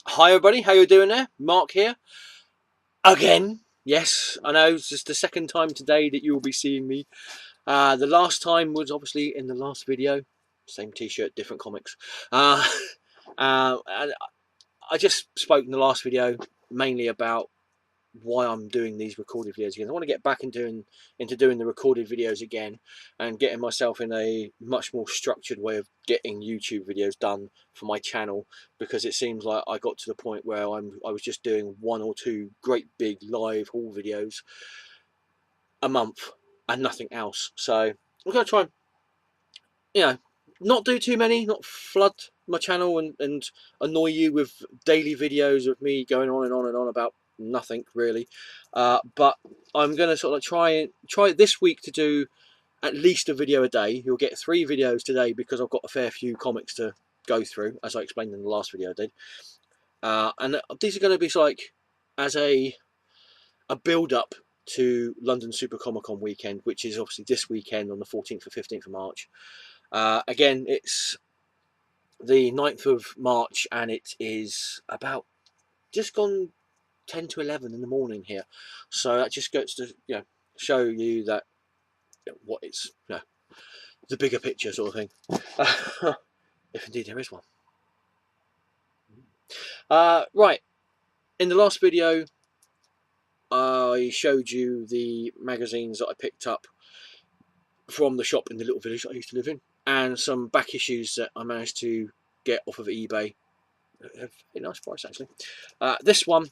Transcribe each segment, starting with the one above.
Hi everybody, how you doing there? Mark here. Again. Yes, I know, it's just the second time today that you will be seeing me. The last time was obviously in the last video. Same t-shirt, different comics. And I just spoke in the last video mainly about why I'm doing these recorded videos again. I want to get back into doing the recorded videos again and getting myself in a much more structured way of getting YouTube videos done for my channel, because it seems like I got to the point where I was just doing one or two great big live haul videos a month and nothing else. So I'm going to try and, not do too many, not flood my channel and annoy you with daily videos of me going on and on and on about nothing really. But I'm going to sort of try this week to do at least a video a day. You'll get 3 videos today because I've got a fair few comics to go through, as I explained in the last video I did. And these are going to be like as a build up to London Super Comic Con weekend, which is obviously this weekend on the 14th and 15th of March. Again, it's the 9th of March and it is about just gone 10 to 11 in the morning here. So that just goes to show you that what it's the bigger picture sort of thing. If indeed there is one. Right, in the last video I showed you the magazines that I picked up from the shop in the little village I used to live in, and some back issues that I managed to get off of eBay at a nice price actually. This one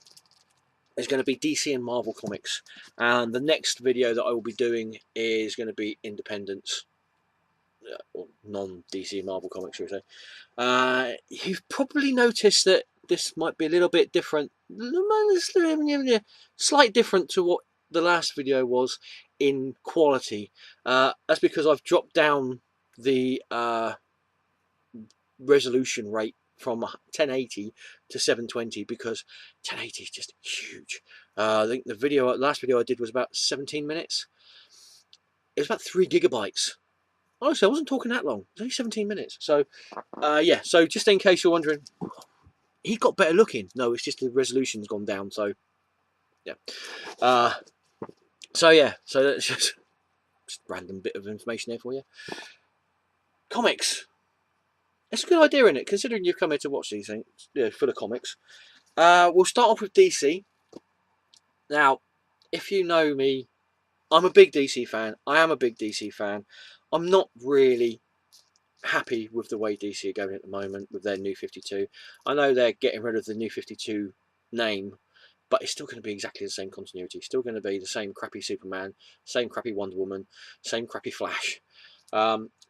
is going to be DC and Marvel comics, and the next video that I will be doing is going to be independents, or non-DC Marvel comics, should we say. You've probably noticed that this might be a little bit different, slight different to what the last video was in quality. That's because I've dropped down the resolution rate from 1080 to 720 because 1080 is just huge. I think the last video I did was about 17 minutes. It was about 3 gigabytes. Honestly, I wasn't talking that long. It was only 17 minutes. So, yeah. So just in case you're wondering, he got better looking. No, it's just the resolution's gone down. So, yeah. So yeah. So that's just random bit of information there for you. Comics. It's a good idea, isn't it? Considering you've come here to watch these things, full of comics. We'll start off with DC. Now, if you know me, I'm a big DC fan. I am a big DC fan. I'm not really happy with the way DC are going at the moment with their New 52. I know they're getting rid of the New 52 name, but it's still going to be exactly the same continuity. Still going to be the same crappy Superman, same crappy Wonder Woman, same crappy Flash.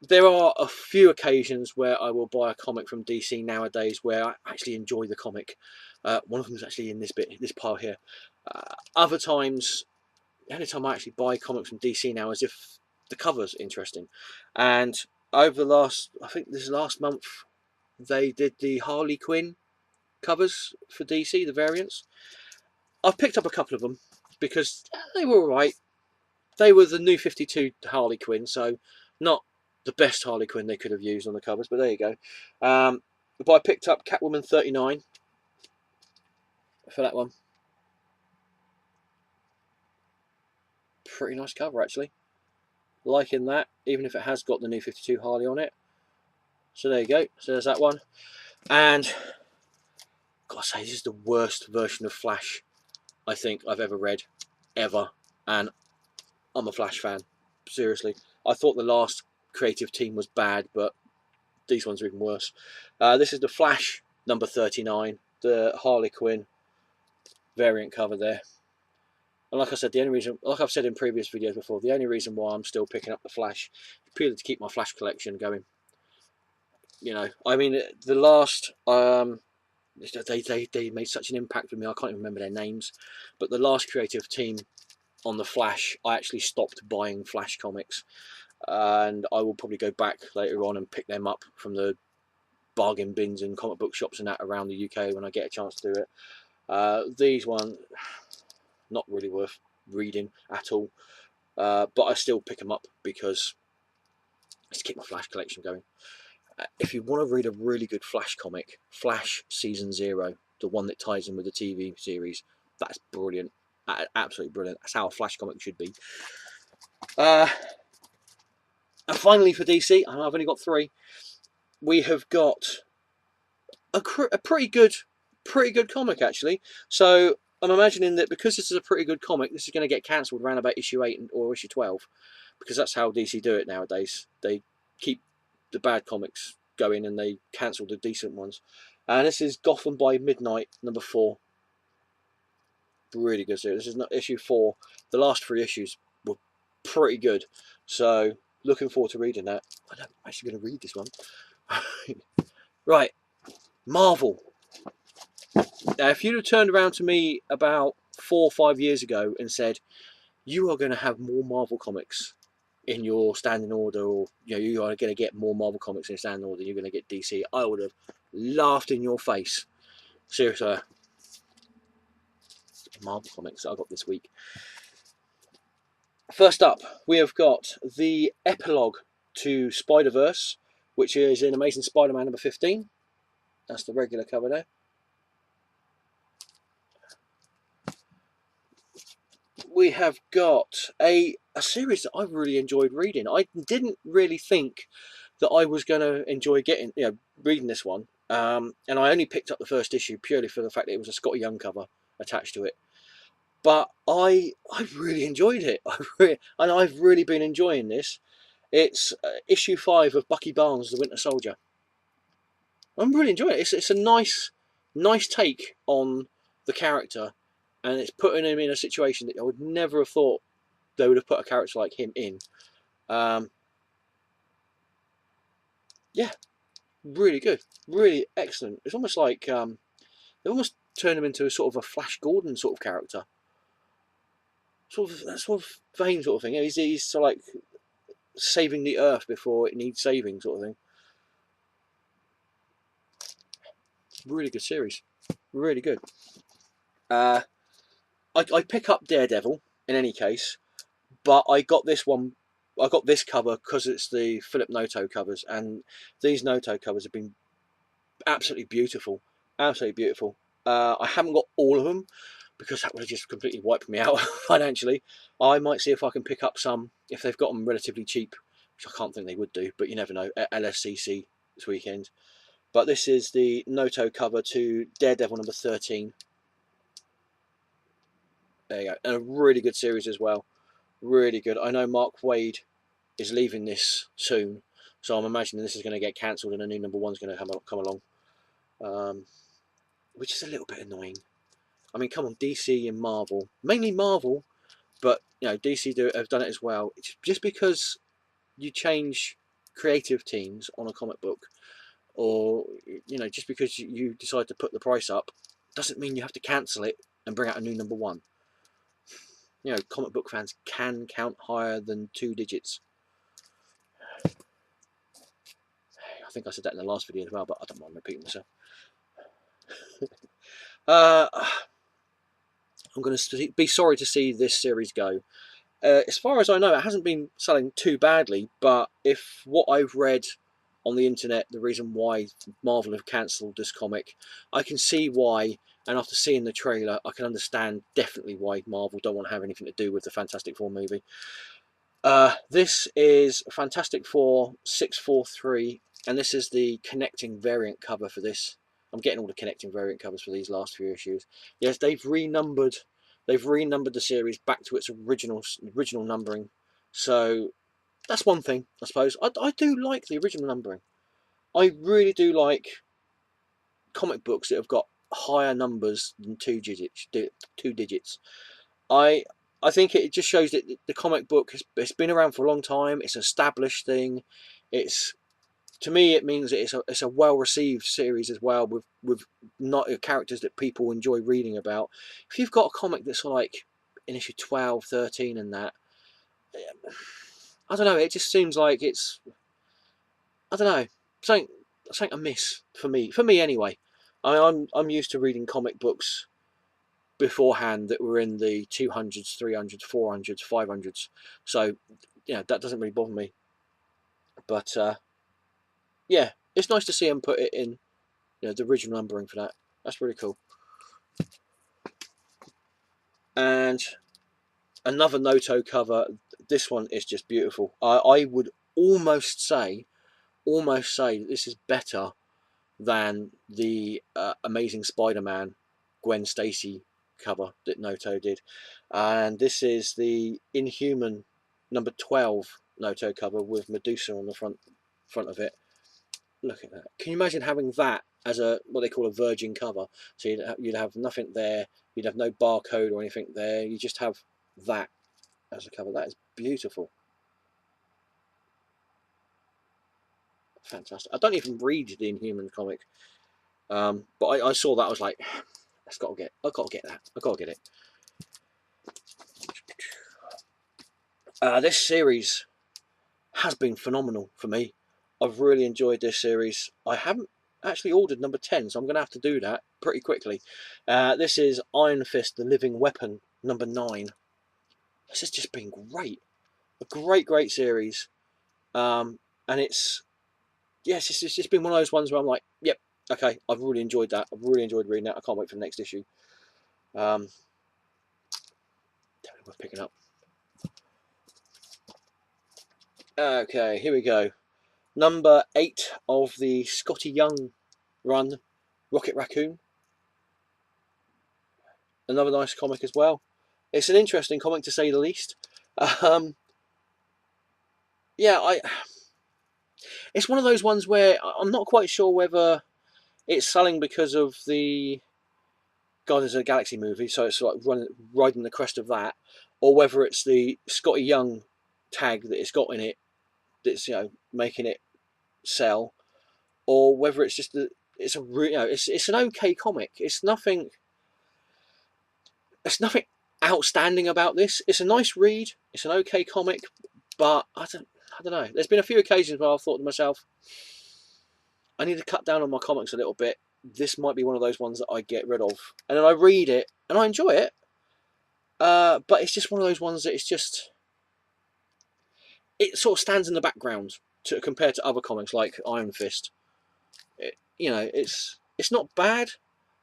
There are a few occasions where I will buy a comic from DC nowadays where I actually enjoy the comic. One of them is actually in this pile here. Other times, the only time I actually buy comics from DC now is if the cover's interesting. And over the last, I think this last month, they did the Harley Quinn covers for DC, the variants. I've picked up a couple of them because they were alright. They were the New 52 Harley Quinn, so not the best Harley Quinn they could have used on the covers, but there you go. But I picked up Catwoman 39 for that one. Pretty nice cover actually. Liking that, even if it has got the New 52 Harley on it. So there you go. So there's that one. And gotta say, this is the worst version of Flash I think I've ever read, ever. And I'm a Flash fan, seriously. I thought the last creative team was bad, but these ones are even worse. This is the Flash number 39, the Harley Quinn variant cover there. And like I said, the only reason, like I've said in previous videos before, the only reason why I'm still picking up the Flash is purely to keep my Flash collection going. I mean, the last, they made such an impact with me, I can't even remember their names, but the last creative team on the Flash, I actually stopped buying Flash comics, and I will probably go back later on and pick them up from the bargain bins and comic book shops and that around the UK when I get a chance to do it. These ones, not really worth reading at all, but I still pick them up because it's to keep my Flash collection going. If you want to read a really good Flash comic, Flash Season 0 the one that ties in with the TV series. That's brilliant, absolutely brilliant. That's how a Flash comic should be. And finally for DC, I know I've only got 3. We have got a pretty good comic actually. So I'm imagining that because this is a pretty good comic, this is going to get cancelled around about issue 8 or issue 12, because that's how DC do it nowadays. They keep the bad comics going and they cancel the decent ones. And this is Gotham by Midnight #4. Really good series. This is not issue 4. The last 3 issues were pretty good, so looking forward to reading that. I'm actually going to read this one. Right, Marvel. Now, if you'd have turned around to me about 4 or 5 years ago and said you are going to have more Marvel comics in your standing order, or you are going to get more Marvel comics in your standing order, you're going to get DC, I would have laughed in your face. Seriously, Marvel comics that I got this week. First up, we have got the epilogue to Spider-Verse, which is in Amazing Spider-Man #15. That's the regular cover there. We have got a series that I've really enjoyed reading. I didn't really think that I was going to enjoy reading this one, and I only picked up the first issue purely for the fact that it was a Scotty Young cover attached to it. But I really enjoyed it. I've really been enjoying this. It's issue 5 of Bucky Barnes, the Winter Soldier. I'm really enjoying it. It's a nice take on the character, and it's putting him in a situation that I would never have thought they would have put a character like him in. Yeah, really good, really excellent. It's almost like they almost turn him into a sort of a Flash Gordon sort of character, sort of vein sort of thing. He's sort of like saving the Earth before it needs saving, sort of thing. Really good series, really good. I pick up Daredevil in any case, but I got this cover because it's the Philip Noto covers, and these Noto covers have been absolutely beautiful, absolutely beautiful. I haven't got all of them because that would have just completely wiped me out financially. I might see if I can pick up some if they've got them relatively cheap, which I can't think they would do, but you never know, at LSCC this weekend. But this is the Noto cover to Daredevil #13. There you go, and a really good series as well. Really good. I know Mark Waid is leaving this soon, so I'm imagining this is going to get cancelled and a new #1's going to come along, which is a little bit annoying. I mean, come on, DC and Marvel, mainly Marvel, but DC have done it as well. It's just because you change creative teams on a comic book, or just because you decide to put the price up, doesn't mean you have to cancel it and bring out a new #1. Comic book fans can count higher than 2 digits. I think I said that in the last video as well, but I don't mind repeating myself. I'm going to be sorry to see this series go. As far as I know, it hasn't been selling too badly, but if what I've read on the internet, the reason why Marvel have cancelled this comic, I can see why, and after seeing the trailer, I can understand definitely why Marvel don't want to have anything to do with the Fantastic Four movie. This is Fantastic Four 643, and this is the connecting variant cover for this. I'm getting all the connecting variant covers for these last few issues. Yes, they've renumbered the series back to its original numbering. So that's one thing, I suppose. I do like the original numbering. I really do like comic books that have got higher numbers than 2 digits. I think it just shows that the comic book it's been around for a long time. It's an established thing. To me, it means that it's a well-received series as well, with not characters that people enjoy reading about. If you've got a comic that's like in issue 12, 13 and that, I don't know, it just seems like it's, I don't know, something amiss for me anyway. I'm used to reading comic books beforehand that were in the 200s, 300s, 400s, 500s, so that doesn't really bother me. But yeah, it's nice to see them put it in, the original numbering for that. That's really cool. And another Noto cover. This one is just beautiful. I would almost say that this is better than the Amazing Spider-Man Gwen Stacy cover that Noto did. And this is the Inhuman number 12 Noto cover with Medusa on the front of it. Look at that. Can you imagine having that as a what they call a virgin cover? So you'd have nothing there, you'd have no barcode or anything there, you just have that as a cover. That is beautiful. Fantastic. I don't even read the Inhuman comic, but I saw that. I was like, I've got to get that. I've got to get it. This series has been phenomenal for me. I've really enjoyed this series. I haven't actually ordered number 10, so I'm going to have to do that pretty quickly. This is Iron Fist, the Living Weapon, number 9. This has just been great. A great series. And it's just been one of those ones where I'm like, yep, okay, I've really enjoyed that. I've really enjoyed reading that. I can't wait for the next issue. Definitely worth picking up. Okay, here we go. Number 8 of the Scotty Young run, Rocket Raccoon. Another nice comic as well. It's an interesting comic to say the least. Yeah, it's one of those ones where I'm not quite sure whether it's selling because of the Guardians of the Galaxy movie, so it's like riding the crest of that, or whether it's the Scotty Young tag that it's got in it that's making it sell, or whether it's just it's an okay comic. It's nothing outstanding about this. It's a nice read. It's an okay comic, but I don't know. There's been a few occasions where I've thought to myself, I need to cut down on my comics a little bit. This might be one of those ones that I get rid of, and then I read it and I enjoy it. But it's just one of those ones that it sort of stands in the background compared to other comics like Iron Fist. It's not bad,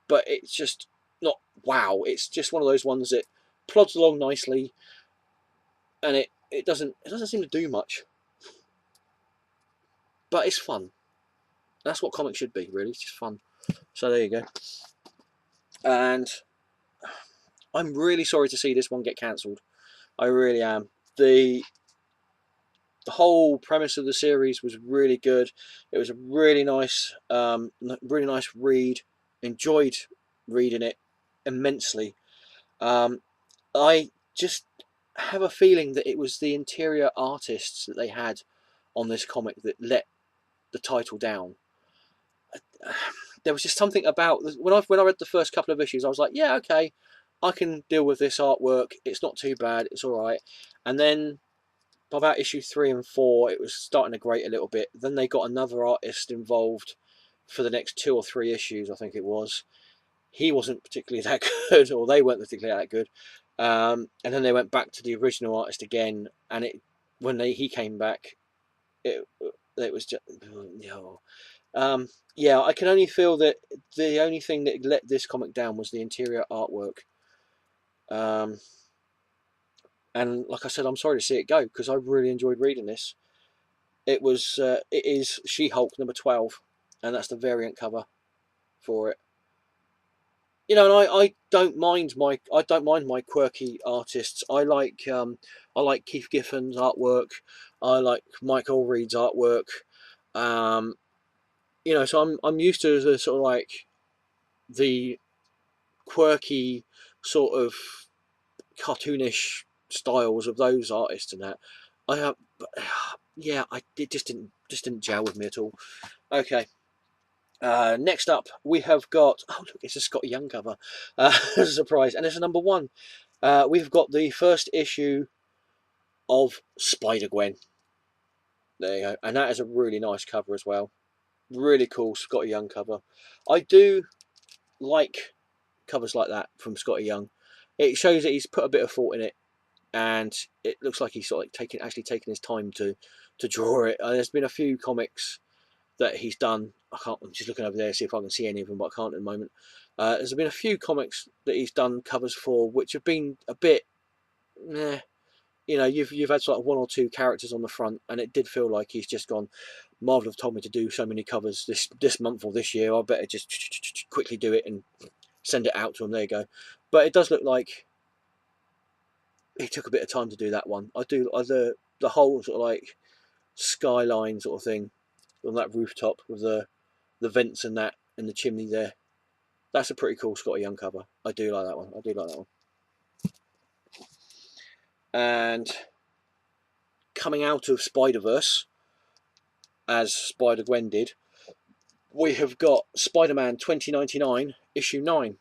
but it's just not wow. It's just one of those ones that plods along nicely, and it doesn't seem to do much, but it's fun. That's what comics should be, really. It's just fun. So there you go. And I'm really sorry to see this one get cancelled. I really am. The whole premise of the series was really good. It was a really nice read. Enjoyed reading it immensely. I just have a feeling that it was the interior artists that they had on this comic that let the title down. There was just something about when I read the first couple of issues, I was like, yeah, okay, I can deal with this artwork. It's not too bad. It's all right. And then by about issue 3 and 4, it was starting to grate a little bit. Then they got another artist involved for the next 2 or 3 issues, I think it was. He wasn't particularly that good, or they weren't particularly that good. And then they went back to the original artist again, and he came back, it was just yeah. I can only feel that the only thing that let this comic down was the interior artwork. And like I said, I'm sorry to see it go because I really enjoyed reading this. It is She-Hulk number 12, and that's the variant cover for it. And I don't mind my quirky artists. I like Keith Giffen's artwork. I like Mike Allred's artwork. So I'm used to the sort of like the quirky sort of cartoonish styles of those artists and that. It just didn't gel with me at all. Okay. Next up, we have got look, it's a Scott Young cover. Surprise, and it's a number 1. We've got the first issue of Spider-Gwen. There you go, and that is a really nice cover as well. Really cool Scotty Young cover. I do like covers like that from Scotty Young. It shows that he's put a bit of thought in it, and it looks like he's sort of taking his time to draw it. There's been a few comics that he's done. I'm just looking over there to see if I can see any of them, but I can't at the moment. There's been a few comics that he's done covers for which have been a bit, you know, you've had sort of one or two characters on the front, and it did feel like he's just gone, Marvel have told me to do so many covers this month or this year, I better just quickly do it and send it out to them. There you go. But it does look like he took a bit of time to do that one. I do the whole sort of like skyline sort of thing on that rooftop with the vents and that and the chimney there. That's a pretty cool Scotty Young cover. I do like that one. I do like that one. And coming out of Spider-Verse, as Spider-Gwen did, we have got Spider-Man 2099 issue 9.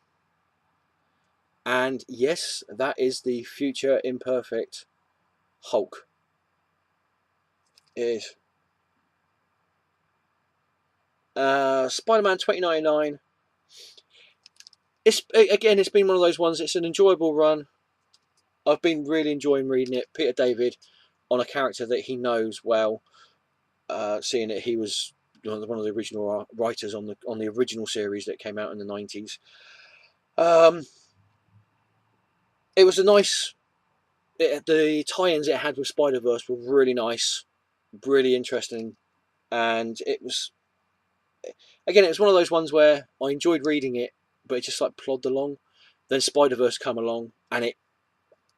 And yes, that is the future imperfect Hulk. It is. Spider-Man 2099. It's been one of those ones. It's an enjoyable run. I've been really enjoying reading it. Peter David, on a character that he knows well, seeing that he was one of the original writers on the original series that came out in the 90s. It was a nice. The tie-ins it had with Spider-Verse were really nice, really interesting, and it was. Again, it was one of those ones where I enjoyed reading it, but it just like plodded along. Then Spider-Verse come along, and it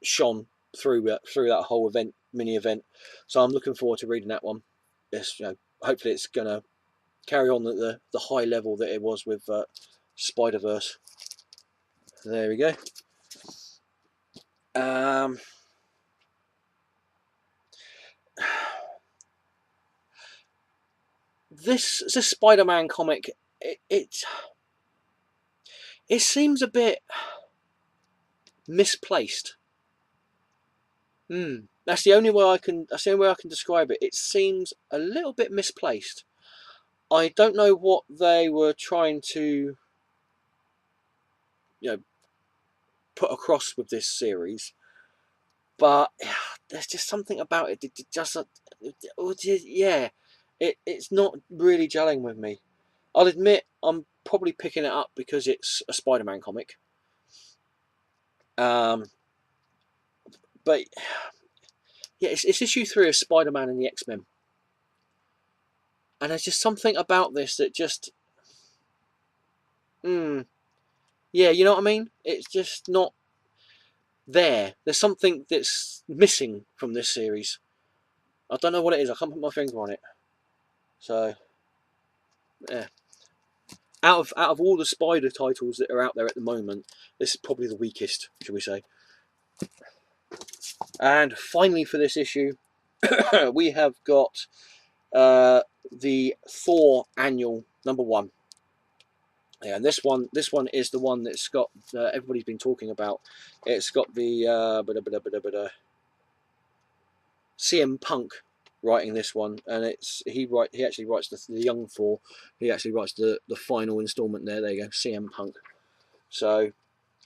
shone through that whole mini event. So I'm looking forward to reading that one. It's, hopefully it's gonna carry on at the high level that it was with Spider-Verse. There we go. This Spider-Man comic, it seems a bit misplaced. That's the only way I can describe it. It seems a little bit misplaced. I don't know what they were trying to, put across with this series, but there's just something about it. It's not really gelling with me. I'll admit I'm probably picking it up because it's a Spider-Man comic. But yeah, it's issue 3 of Spider-Man and the X-Men, and there's just something about this that just, you know what I mean? It's just not there. There's something that's missing from this series. I don't know what it is. I can't put my finger on it. So, yeah. Out of all the Spider titles that are out there at the moment, this is probably the weakest, shall we say. And finally for this issue, we have got the Thor annual #1. Yeah, and this one is the one that's got everybody's been talking about. It's got the CM Punk writing this one, and he actually writes the young Thor. He actually writes the final installment there. There you go, CM Punk. So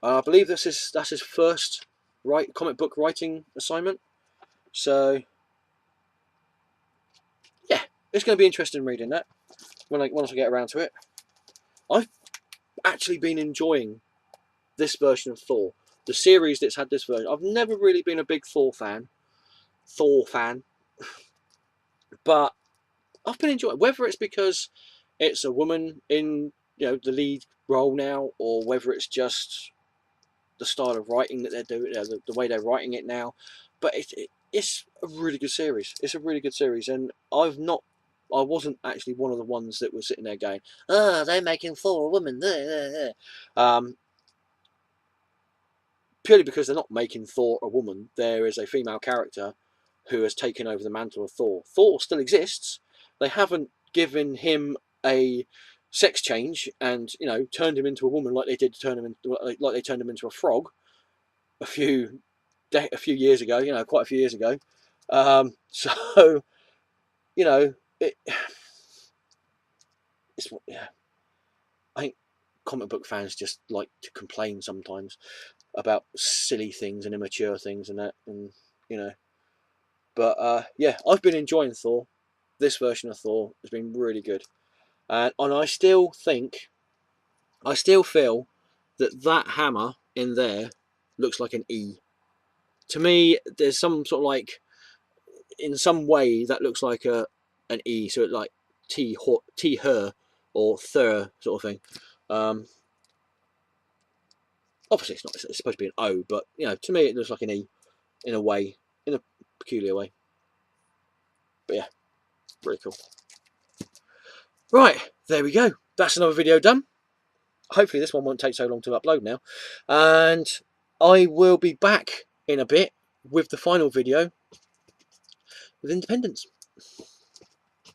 I believe that's his first comic book writing assignment. So yeah, it's going to be interesting reading that once I get around to it. I've actually been enjoying this version of Thor, the series that's had this version. I've never really been a big Thor fan, but I've been enjoying it. Whether it's because it's a woman in the lead role now, or whether it's just the style of writing that they're doing, the way they're writing it now. But it's a really good series. It's a really good series, and I wasn't actually one of the ones that was sitting there going, "Oh, they're making Thor a woman." Purely because they're not making Thor a woman. There is a female character who has taken over the mantle of Thor. Thor still exists. They haven't given him a sex change and turned him into a woman like they turned him into a frog a few years ago. Quite a few years ago. So it's I think comic book fans just like to complain sometimes about silly things and immature things and that, and but yeah, I've been enjoying Thor. This version of Thor has been really good, and I still feel that hammer in there looks like an E. To me, there's some sort of like, in some way that looks like an E, so it like T her or thir sort of thing. Obviously it's not, it's supposed to be an O, but you know, to me it looks like an E in a way, in a peculiar way. But yeah, really cool. Right, there we go. That's another video done. Hopefully this one won't take so long to upload now. And I will be back in a bit with the final video with Independence.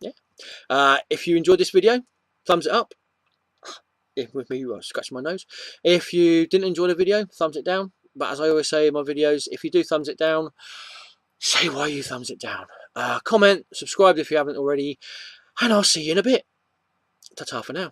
Yeah. If you enjoyed this video, thumbs it up. If with me, scratching my nose. If you didn't enjoy the video, thumbs it down. But as I always say in my videos, if you do thumbs it down, say why you thumbs it down. Comment, subscribe if you haven't already, and I'll see you in a bit. Ta-ta for now.